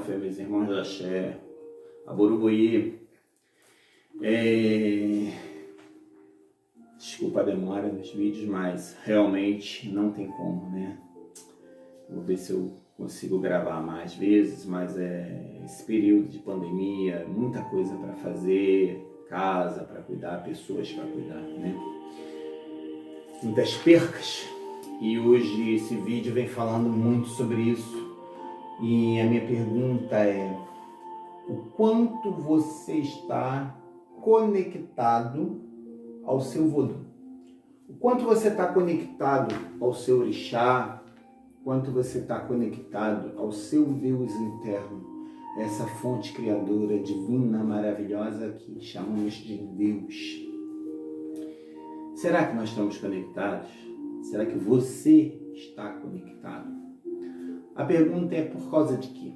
fé, meus irmãos da Axé, a Boruboí. Desculpa a demora nos vídeos, mas realmente não tem como, né? Vou ver se eu consigo gravar mais vezes, mas esse período de pandemia, muita coisa para fazer, casa para cuidar, pessoas para cuidar, né? Muitas percas. E hoje esse vídeo vem falando muito sobre isso. E a minha pergunta é: o quanto você está conectado ao seu Vodum? O quanto você está conectado ao seu orixá? O quanto você está conectado ao seu Deus interno? Essa fonte criadora, divina, maravilhosa que chamamos de Deus. Será que nós estamos conectados? Será que você está conectado? A pergunta é por causa de quê?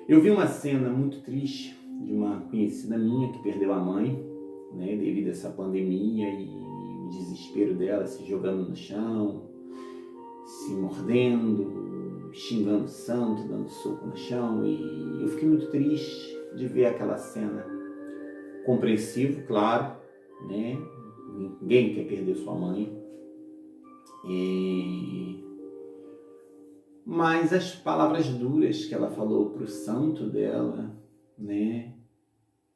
Eu vi uma cena muito triste de uma conhecida minha que perdeu a mãe, né, devido a essa pandemia e o desespero dela, se jogando no chão, se mordendo, xingando o santo, dando soco no chão, e eu fiquei muito triste de ver aquela cena. Compreensivo, claro, né? Ninguém quer perder sua mãe. Mas as palavras duras que ela falou para o santo dela, né?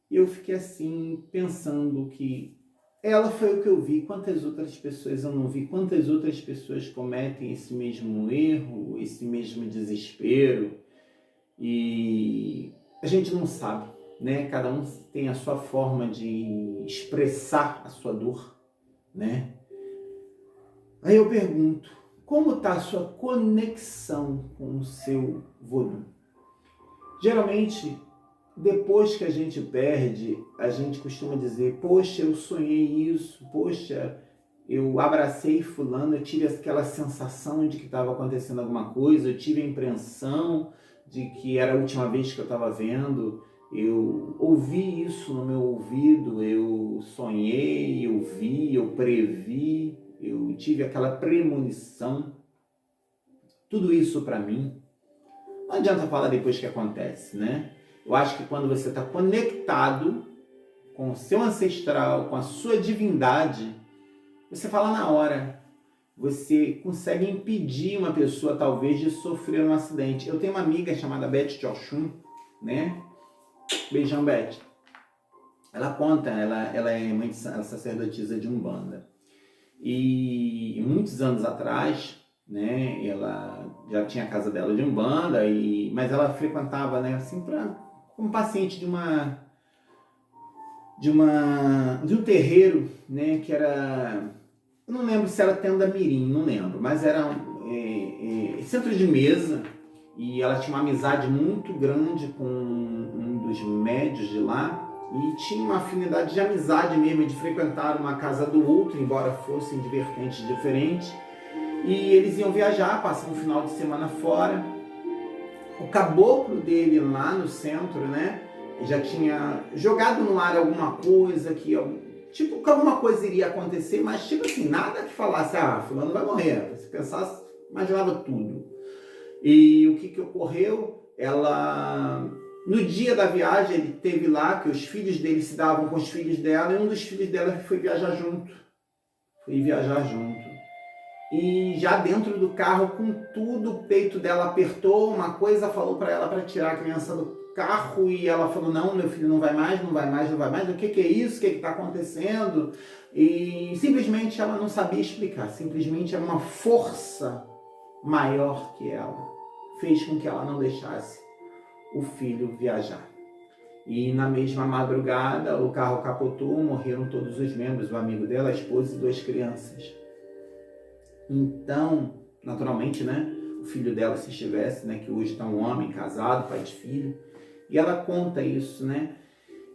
Eu fiquei assim, pensando que ela foi o que eu vi, quantas outras pessoas eu não vi, quantas outras pessoas cometem esse mesmo erro, esse mesmo desespero, e a gente não sabe, né? Cada um tem a sua forma de expressar a sua dor, né? Aí eu pergunto, como está a sua conexão com o seu Vodum? Geralmente, depois que a gente perde, a gente costuma dizer: poxa, eu sonhei isso, poxa, eu abracei fulano, eu tive aquela sensação de que estava acontecendo alguma coisa, eu tive a impressão de que era a última vez que eu estava vendo, eu ouvi isso no meu ouvido, eu sonhei, eu vi, eu previ, eu tive aquela premonição. Tudo isso para mim, não adianta falar depois que acontece, né? Eu acho que quando você está conectado com o seu ancestral, com a sua divindade, você fala na hora. Você consegue impedir uma pessoa, talvez, de sofrer um acidente. Eu tenho uma amiga chamada Beth de Oxum, né? Beijão, Beth. Ela conta, ela é mãe de sacerdotisa de Umbanda. E muitos anos atrás, né, ela já tinha a casa dela de Umbanda, mas ela frequentava, né, assim, como paciente de um terreiro, né, que era, eu não lembro se era Tenda Mirim, não lembro, mas era centro de mesa, e ela tinha uma amizade muito grande com um dos médios de lá, e tinha uma afinidade de amizade mesmo, de frequentar uma casa do outro, embora fossem de vertentes diferentes, e eles iam viajar, passar um final de semana fora. O caboclo dele lá no centro, né, já tinha jogado no ar alguma coisa, que alguma coisa iria acontecer, mas tipo assim, nada que falasse: ah, fulano vai morrer. Se pensasse, imaginava tudo. E o que ocorreu? No dia da viagem, ele teve lá, que os filhos dele se davam com os filhos dela, e um dos filhos dela foi viajar junto. E já dentro do carro, com tudo, o peito dela apertou, uma coisa falou para ela para tirar a criança do carro, e ela falou: não, meu filho não vai mais, o que é isso, o que está acontecendo? E simplesmente ela não sabia explicar, simplesmente era uma força maior que ela, fez com que ela não deixasse o filho viajar. E na mesma madrugada o carro capotou, morreram todos os membros, o amigo dela, a esposa e 2 crianças. Então, naturalmente, né, o filho dela, se estivesse, né, que hoje está um homem casado, pai de filho, e ela conta isso, né,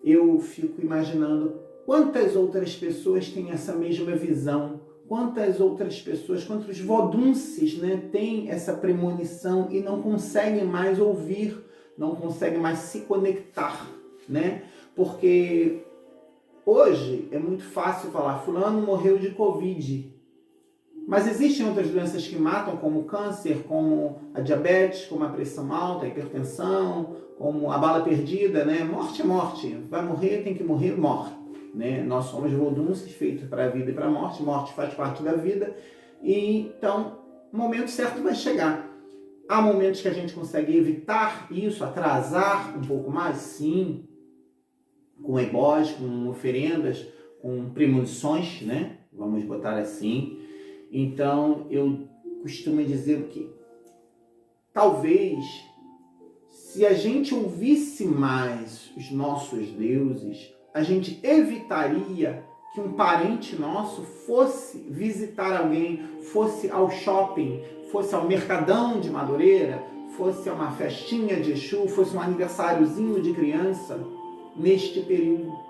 eu fico imaginando quantas outras pessoas têm essa mesma visão, quantas outras pessoas, quantos vodunces, né, têm essa premonição e não conseguem mais ouvir, não conseguem mais se conectar, né, porque hoje é muito fácil falar: fulano morreu de Covid. Mas existem outras doenças que matam, como o câncer, como a diabetes, como a pressão alta, a hipertensão, como a bala perdida, né? Morte é morte. Vai morrer, tem que morrer, morre. Né? Nós somos vodunces feitos para a vida e para a morte. Morte faz parte da vida. E, então, o momento certo vai chegar. Há momentos que a gente consegue evitar isso, atrasar um pouco mais? Sim. Com ebós, com oferendas, com premonições, né? Vamos botar assim. Então, eu costumo dizer que talvez, se a gente ouvisse mais os nossos deuses, a gente evitaria que um parente nosso fosse visitar alguém, fosse ao shopping, fosse ao Mercadão de Madureira, fosse a uma festinha de Exu, fosse um aniversáriozinho de criança neste período.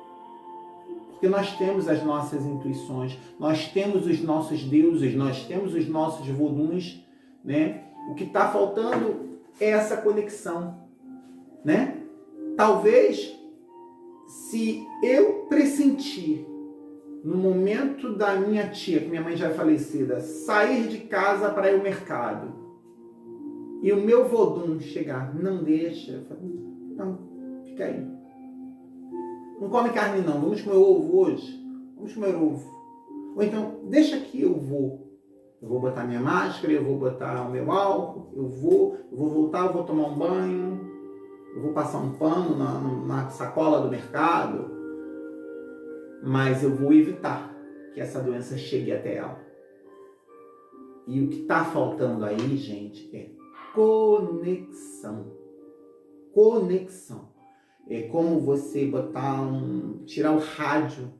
Porque nós temos as nossas intuições, nós temos os nossos deuses, nós temos os nossos voduns, né? O que está faltando é essa conexão, né? Talvez, se eu pressentir, no momento da minha tia, que minha mãe já é falecida, sair de casa para ir ao mercado, e o meu vodum chegar, não deixa, eu falo, não, fica aí. Não come carne não, vamos comer ovo hoje? Vamos comer ovo. Ou então, deixa que eu vou. Eu vou botar minha máscara, eu vou botar o meu álcool, eu vou voltar, eu vou tomar um banho, eu vou passar um pano na sacola do mercado, mas eu vou evitar que essa doença chegue até ela. E o que está faltando aí, gente, é conexão. Conexão. É como você tirar o rádio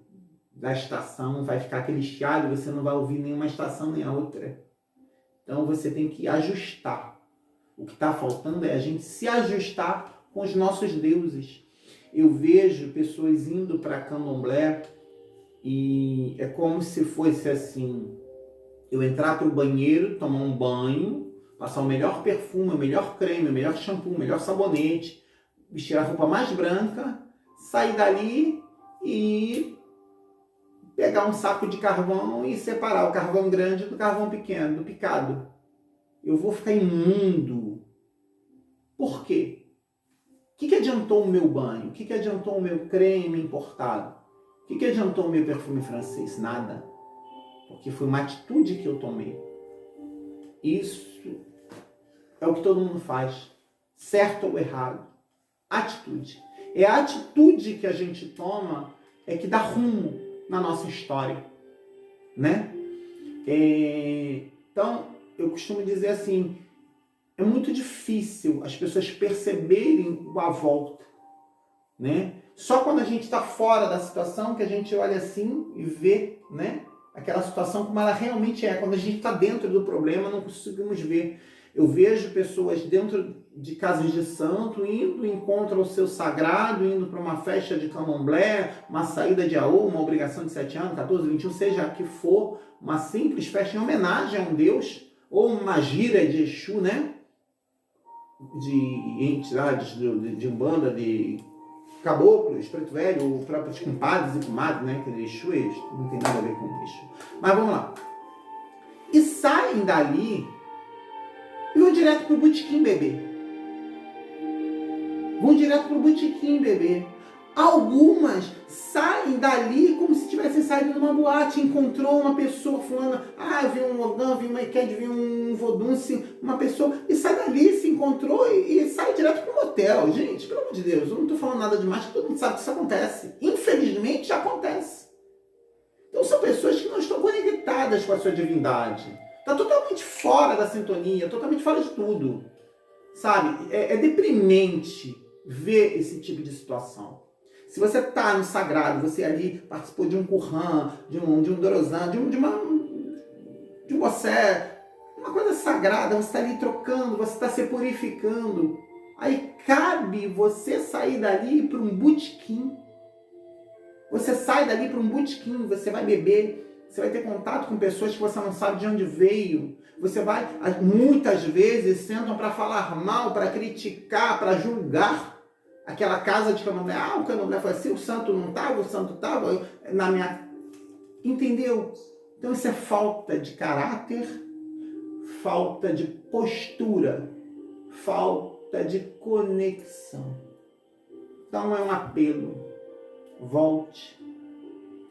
da estação, vai ficar aquele chiado, você não vai ouvir nenhuma estação nem a outra. Então você tem que ajustar. O que está faltando é a gente se ajustar com os nossos deuses. Eu vejo pessoas indo para candomblé e é como se fosse assim, eu entrar para o banheiro, tomar um banho, passar o melhor perfume, o melhor creme, o melhor shampoo, o melhor sabonete, vestir a roupa mais branca, sair dali e pegar um saco de carvão e separar o carvão grande do carvão pequeno, do picado. Eu vou ficar imundo. Por quê? O que adiantou o meu banho? O que adiantou o meu creme importado? O que adiantou o meu perfume francês? Nada. Porque foi uma atitude que eu tomei. Isso é o que todo mundo faz. Certo ou errado. Atitude. É a atitude que a gente toma é que dá rumo na nossa história, né? Então, eu costumo dizer assim, é muito difícil as pessoas perceberem o à volta, né? Só quando a gente está fora da situação que a gente olha assim e vê, né? Aquela situação como ela realmente é. Quando a gente está dentro do problema, não conseguimos ver. Eu vejo pessoas dentro de casas de santo, indo, encontram o seu sagrado, indo para uma festa de candomblé, uma saída de aô, uma obrigação de 7 anos, 14, 21, seja que for, uma simples festa em homenagem a um Deus, ou uma gira de Exu, né? De entidades de Umbanda, de caboclos, preto velho, ou próprios compadres e comadres, né? Que Exu é Exu, não tem nada a ver com Exu. Mas vamos lá. E saem dali e vão direto pro botequim beber. Vão direto pro botequim beber. Algumas saem dali como se tivessem saído de uma boate, encontrou uma pessoa fulana, vi um Ogã, vi uma Iked, vi um Vodunce, uma pessoa, e sai dali, se encontrou e sai direto pro motel. Gente, pelo amor de Deus, eu não tô falando nada demais, todo mundo sabe que isso acontece. Infelizmente, acontece. Então são pessoas que não estão conectadas com a sua divindade. Está totalmente fora da sintonia, totalmente fora de tudo. Sabe? É deprimente ver esse tipo de situação. Se você está no sagrado, você ali participou de um Currã, de um Dorozan, de um Bossé, uma coisa sagrada, você está ali trocando, você está se purificando. Aí cabe você sair dali para um botequim. Você sai dali para um botequim, você vai beber, você vai ter contato com pessoas que você não sabe de onde veio. Você vai, muitas vezes, sentam para falar mal, para criticar, para julgar aquela casa de candomblé. O candomblé foi assim, o santo não estava, o santo estava. Entendeu? Então isso é falta de caráter, falta de postura, falta de conexão. Então é um apelo. Volte.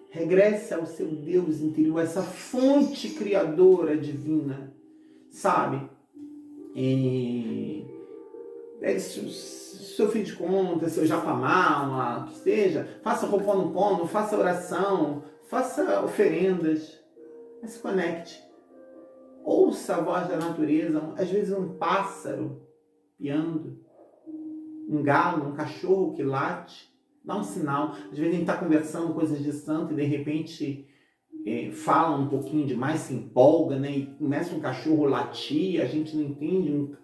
Regresse ao seu Deus interior, essa fonte criadora divina, sabe? Pegue seu fio de conta, seu japamala, que seja, faça Ho'oponopono, faça oração, faça oferendas, mas se conecte. Ouça a voz da natureza, às vezes um pássaro piando, um galo, um cachorro que late, dá um sinal. Às vezes a gente está conversando coisas de santo e de repente fala um pouquinho demais, se empolga, né? E começa um cachorro latir, a gente não entende,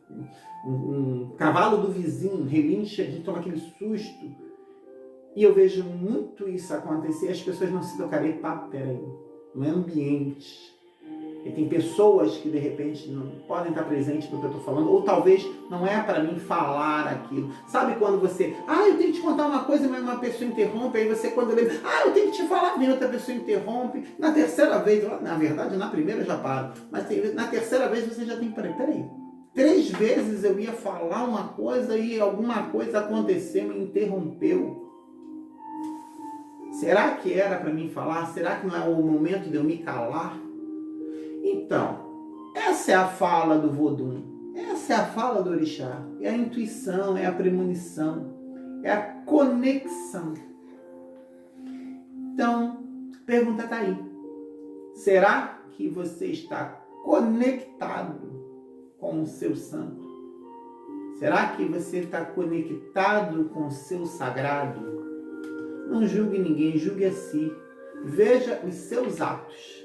um cavalo do vizinho relincha, a gente toma aquele susto. E eu vejo muito isso acontecer, as pessoas não se tocarem, peraí, não é ambiente. E tem pessoas que de repente não podem estar presentes no que eu estou falando, ou talvez não é para mim falar aquilo. Sabe quando você, eu tenho que te contar uma coisa, mas uma pessoa interrompe, aí você quando lembra, eu tenho que te falar, vem outra pessoa interrompe, na terceira vez, na verdade na primeira eu já paro, mas na terceira vez você já tem, peraí, 3 vezes eu ia falar uma coisa e alguma coisa aconteceu, me interrompeu. Será que era para mim falar? Será que não é o momento de eu me calar? Então, essa é a fala do Vodun, essa é a fala do Orixá, é a intuição, é a premonição, é a conexão. Então, a pergunta está aí. Será que você está conectado com o seu santo? Será que você está conectado com o seu sagrado? Não julgue ninguém, julgue a si. Veja os seus atos.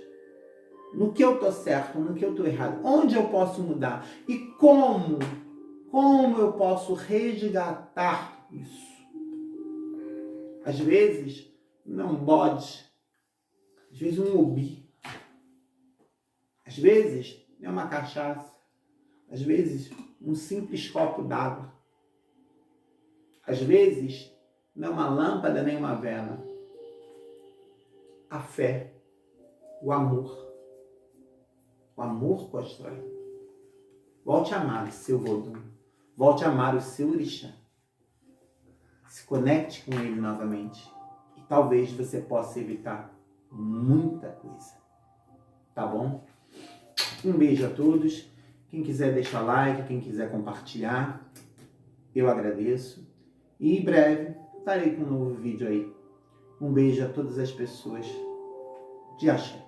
No que eu estou certo, no que eu estou errado, onde eu posso mudar e como eu posso resgatar isso. Às vezes, não um bode, às vezes um obi, às vezes é uma cachaça, às vezes um simples copo d'água, às vezes não é uma lâmpada nem uma vela. A fé, o amor. O amor constrói. Volte a amar o seu Vodun. Volte a amar o seu Orixá. Se conecte com ele novamente. E talvez você possa evitar muita coisa. Tá bom? Um beijo a todos. Quem quiser deixar like, quem quiser compartilhar, eu agradeço. E em breve estarei com um novo vídeo aí. Um beijo a todas as pessoas de Axé.